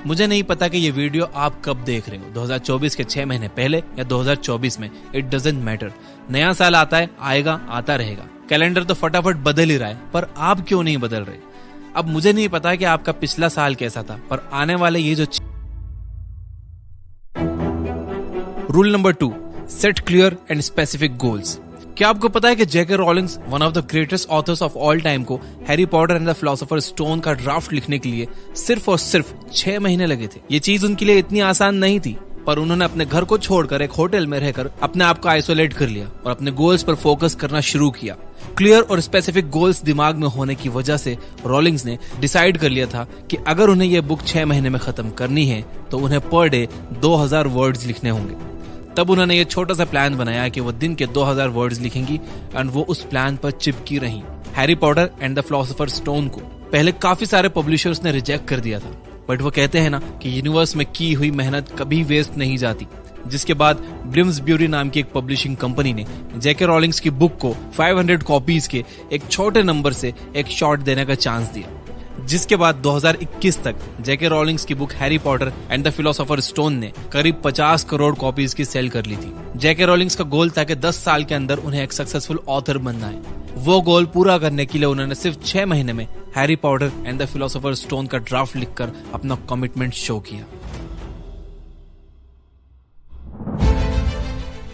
मुझे नहीं पता कि ये वीडियो आप कब देख रहे हो, 2024 के 6 महीने पहले या 2024 में, इट डजंट मैटर। नया साल आता है, आएगा, आता रहेगा। कैलेंडर तो फटाफट बदल ही रहा है, पर आप क्यों नहीं बदल रहे? अब मुझे नहीं पता कि आपका पिछला साल कैसा था, पर आने वाले ये जो rule number 2, set clear and specific goals. क्या आपको पता है कि JK Rowlings, one of the greatest authors of all time, को Harry Potter and the philosopher stone का ड्राफ्ट लिखने के लिए सिर्फ और सिर्फ 6 महीने लगे थे। ये चीज उनके लिए इतनी आसान नहीं थी, पर उन्होंने अपने घर को छोड़कर एक होटल में रहकर अपने आप को आइसोलेट कर लिया और अपने गोल्स पर फोकस करना शुरू किया। क्लियर और स्पेसिफिक गोल्स दिमाग में होने की वजह से रॉलिंग्स ने डिसाइड कर लिया था कि अगर उन्हें यह बुक 6 महीने में खत्म करनी है तो उन्हें पर डे 2000 वर्ड्स लिखने होंगे। तब उन्होंने ये छोटा सा प्लान बनाया कि वो दिन के 2000 वर्ड्स लिखेंगी एंड वो उस प्लान पर चिपकी रही। Harry Potter and the philosopher stone को पहले काफी सारे पब्लिशर्स ने रिजेक्ट कर दिया था, बट वो कहते हैं ना कि यूनिवर्स में की हुई मेहनत कभी वेस्ट नहीं जाती। जिसके बाद ब्लिम्सब्यूरी नाम की एक पब्लिशिंग कंपनी ने जेके रॉलिंग्स की बुक को 500 कॉपीज के एक छोटे नंबर से एक शॉट देने का चांस दिया। जिसके बाद 2021 तक जेके रॉलिंग्स की book Harry Potter and the philosopher stone ने करीब 50 करोड़ कॉपीज की सेल कर ली थी। जेके रॉलिंग्स का गोल था कि 10 साल के अंदर उन्हें एक सक्सेसफुल ऑथर बनना है। वो गोल पूरा करने के लिए उन्होंने सिर्फ 6 महीने में Harry Potter and the philosopher stone का ड्राफ्ट लिखकर अपना कमिटमेंट शो किया।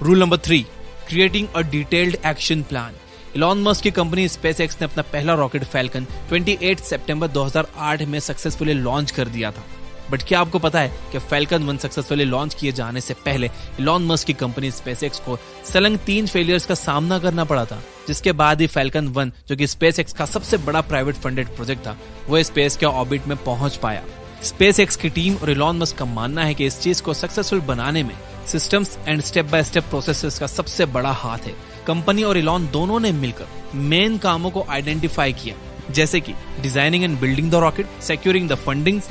Rule number 3, creating a detailed action plan. Elon Musk की कंपनी स्पेसएक्स ने अपना पहला रॉकेट फैल्कन 28 सितंबर 2008 में सक्सेसफुली लॉन्च कर दिया था। बट क्या आपको पता है कि फैल्कन 1 सक्सेसफुली लॉन्च किए जाने से पहले इलॉन मस्क की कंपनी स्पेसएक्स को सलंग 3 फेलियर्स का सामना करना पड़ा था, जिसके बाद ही फैल्कन 1, जो कि स्पेसएक्स का सबसे बड़ा प्राइवेट फंडेड प्रोजेक्ट था, वो स्पेस के ऑर्बिट में पहुंच पाया। स्पेसएक्स की टीम और इलॉन मस्क का मानना है कि इस चीज को सक्सेसफुल बनाने में systems and step by step processes का सबसे बड़ा हाथ है। कंपनी और इलॉन दोनों ने मिलकर मेन कामों को आइडेंटिफाई किया, जैसे कि designing and building the rocket, securing the funding,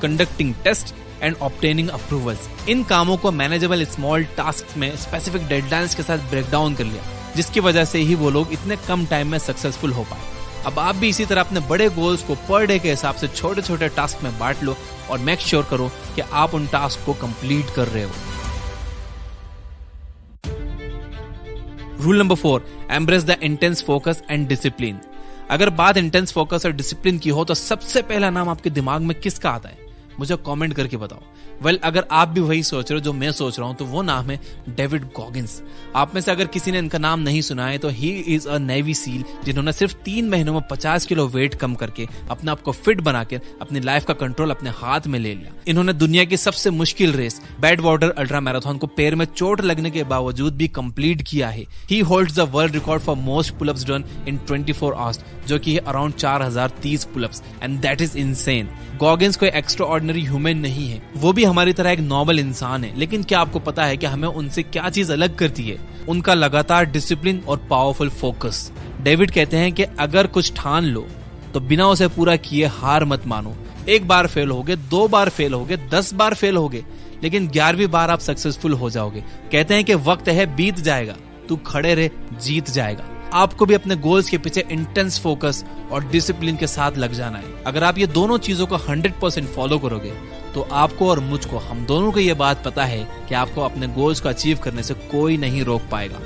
conducting test and obtaining approvals. इन कामों को मैनेजेबल स्मॉल टास्क में स्पेसिफिक डेडलाइंस के साथ ब्रेक डाउन कर लिया, जिसकी वजह से ही वो लोग इतने कम टाइम में सक्सेसफुल हो पाए। अब आप भी इसी तरह अपने बड़े गोल्स को पर डे के हिसाब से छोटे छोटे टास्क में बांट लो और मेक श्योर करो कि आप उन टास्क को कंप्लीट कर रहे हो। Rule number 4, embrace the intense focus and discipline. अगर बात इंटेंस फोकस और डिसिप्लिन की हो तो सबसे पहला नाम आपके दिमाग में किसका आता है? मुझे कमेंट करके बताओ। अगर आप भी वही सोच रहे हो जो मैं सोच रहा हूं तो वो नाम है डेविड गॉगिंस। आप में से अगर किसी ने इनका नाम नहीं सुना है तो he is a navy seal, जिन्होंने सिर्फ 3 महीनों में 50 किलो वेट कम करके अपने आप को फिट बनाकर अपनी लाइफ का कंट्रोल अपने हाथ में ले लिया। इन्होंने दुनिया की सबसे मुश्किल race Badwater ultra marathon को पैर में चोट लगने के बावजूद भी कंप्लीट किया है। ही holds the world record for most pullups done in 24 hours, जो कि है around 4030 pullups, and that is insane. Goggins कोई एक्स्ट्रा ऑर्डिनरी ह्यूमन नहीं है, वो भी हमारी तरह एक नॉर्मल इंसान है। लेकिन क्या आपको पता है कि हमें उनसे क्या चीज अलग करती है? उनका लगातार डिसिप्लिन और पावरफुल फोकस। डेविड कहते हैं कि अगर कुछ ठान लो तो बिना उसे पूरा किए हार मत मानो। 1 बार फेल होगे, 2 बार फेल होगे, 10 बार फेल होगे, लेकिन 11वीं बार आप सक्सेसफुल हो जाओगे। कहते हैं कि वक्त है, बीत जाएगा, तू खड़े रहे, जीत जाएगा। आपको भी अपने गोल्स के पीछे इंटेंस फोकस और डिसिप्लिन के साथ लग जाना है। अगर आप ये दोनों चीजों को 100% फॉलो करोगे तो आपको और मुझको, हम दोनों को ये बात पता है कि आपको अपने गोल्स को अचीव करने से कोई नहीं रोक पाएगा।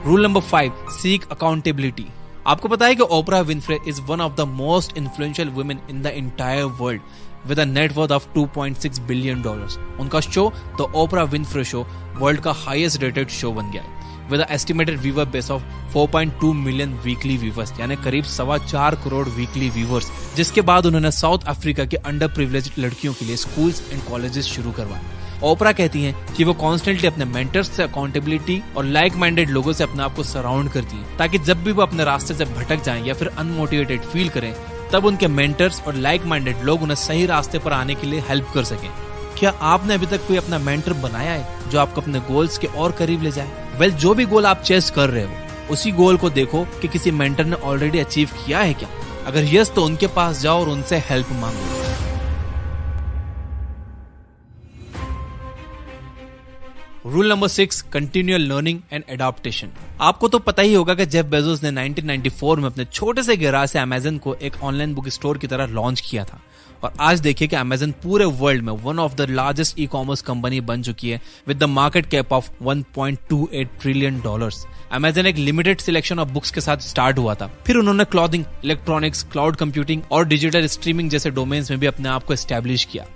Rule number 5, seek accountability. आपको पता है कि Oprah Winfrey is one of the most influential women in the entire world with a net worth of $2.6 billion. उनका show the Oprah Winfrey show world का हाईएस्ट रेटेड शो बन गया है with an estimated viewer base of 4.2 million weekly viewers, यानी करीब 4.25 crore weekly viewers. जिसके बाद उन्होंने साउथ अफ्रीका के अंडर प्रिविलेज्ड लड़कियों के लिए स्कूल्स एंड कॉलेजेस शुरू करवाए। ओपरा कहती हैं कि वो कॉन्स्टेंटली अपने मेंटर्स से अकाउंटेबिलिटी और लाइक माइंडेड लोगों से अपने आप को सराउंड करती हैं, ताकि जब भी वो अपने रास्ते से भटक जाएं या फिर अनमोटिवेटेड फील करें तब उनके मेंटर्स और लाइक माइंडेड लोग उन्हें सही रास्ते पर आने के लिए हेल्प कर सकें। क्या आपने अभी तक कोई अपना मेंटर बनाया है जो आपको अपने गोल्स के और करीब ले जाए? जो भी गोल आप चेस कर रहे हो उसी गोल को देखो कि किसी मेंटर ने ऑलरेडी अचीव किया है क्या। अगर यस तो उनके पास जाओ और उनसे हेल्प मांगो। Rule number 6, continual learning and adaptation. आपको तो पता ही होगा कि जेफ बेजोस ने 1994 में अपने छोटे से गैराज से अमेजन को एक ऑनलाइन बुक स्टोर की तरह लॉन्च किया था, और आज देखिए कि अमेजन पूरे वर्ल्ड में one of the largest e commerce company बन चुकी है with the market cap of $1.28 trillion. Amazon एक लिमिटेड सिलेक्शन ऑफ बुक्स के साथ स्टार्ट हुआ था, फिर उन्होंने क्लॉथिंग, इलेक्ट्रॉनिक्स, क्लाउड कंप्यूटिंग और डिजिटल स्ट्रीमिंग जैसे डोमेन्स में भी अपने आप को एस्टैब्लिश किया।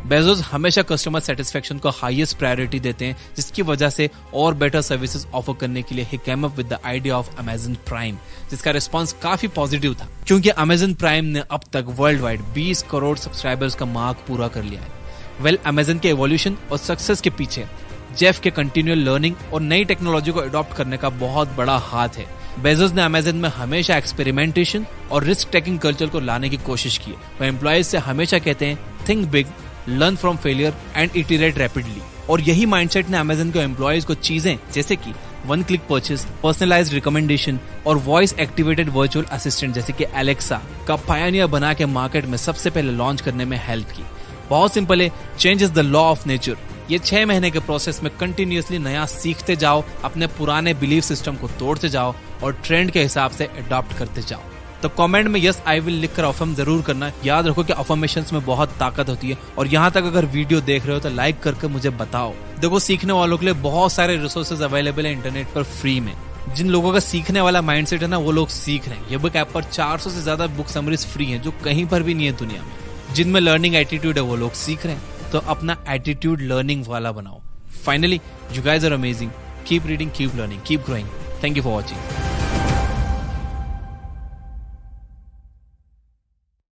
बेजोस हमेशा कस्टमर सेटिस्फेक्शन को हाईएस्ट प्रायोरिटी देते हैं, जिसकी वजह से और बेटर सर्विसेज ऑफर करने के लिए ही came up with the idea of Amazon Prime, जिसका रिस्पांस काफी पॉजिटिव था, क्योंकि अमेजन प्राइम ने अब तक वर्ल्ड वाइड 20 करोड़ सब्सक्राइबर्स का मार्क पूरा कर लिया है। अमेजन के एवोल्यूशन और सक्सेस के पीछे जेफ के कंटिन्यूअल लर्निंग और नई टेक्नोलॉजी को अडॉप्ट करने का बहुत बड़ा हाथ है। बेजोस ने अमेजन में हमेशा एक्सपेरिमेंटेशन और रिस्क टेकिंग कल्चर को लाने की कोशिश की है। वह एम्प्लॉयज से हमेशा कहते हैं, think big, learn from failure and iterate rapidly. और यही माइंडसेट ने अमेजन के एम्प्लॉयज को चीजें जैसे कि 1 क्लिक परचेज, पर्सनलाइज्ड रिकमेंडेशन और वॉइस एक्टिवेटेड वर्चुअल असिस्टेंट जैसे कि एलेक्सा का पायनियर बना के मार्केट में सबसे पहले लॉन्च करने में हेल्प की। बहुत सिंपल है, change is the law of nature. ये 6 महीने के प्रोसेस में कंटिन्यूअसली नया सीखते जाओ, अपने पुराने बिलीफ सिस्टम को तोड़ते जाओ और ट्रेंड के हिसाब से अडॉप्ट करते जाओ। तो कमेंट में यस आई विल लिखकर अफर्म जरूर करना। याद रखो कि अफर्मेशंस में बहुत ताकत होती है। और यहाँ तक अगर वीडियो देख रहे हो तो लाइक करके मुझे बताओ। देखो, सीखने वालों के लिए बहुत सारे रिसोर्सेज अवेलेबल है इंटरनेट पर फ्री में। जिन लोगों का सीखने वाला माइंडसेट है ना, वो लोग सीख रहे हैं। ये बुक ऐप पर 400 से ज्यादा बुक समरीज फ्री है, जो कहीं पर भी नहीं है दुनिया में। जिनमें लर्निंग एटीट्यूड है वो लोग सीख रहे हैं, तो अपना एटीट्यूड लर्निंग वाला बनाओ। Finally, you guys are amazing. Keep reading, keep learning, keep growing. Thank you for watching.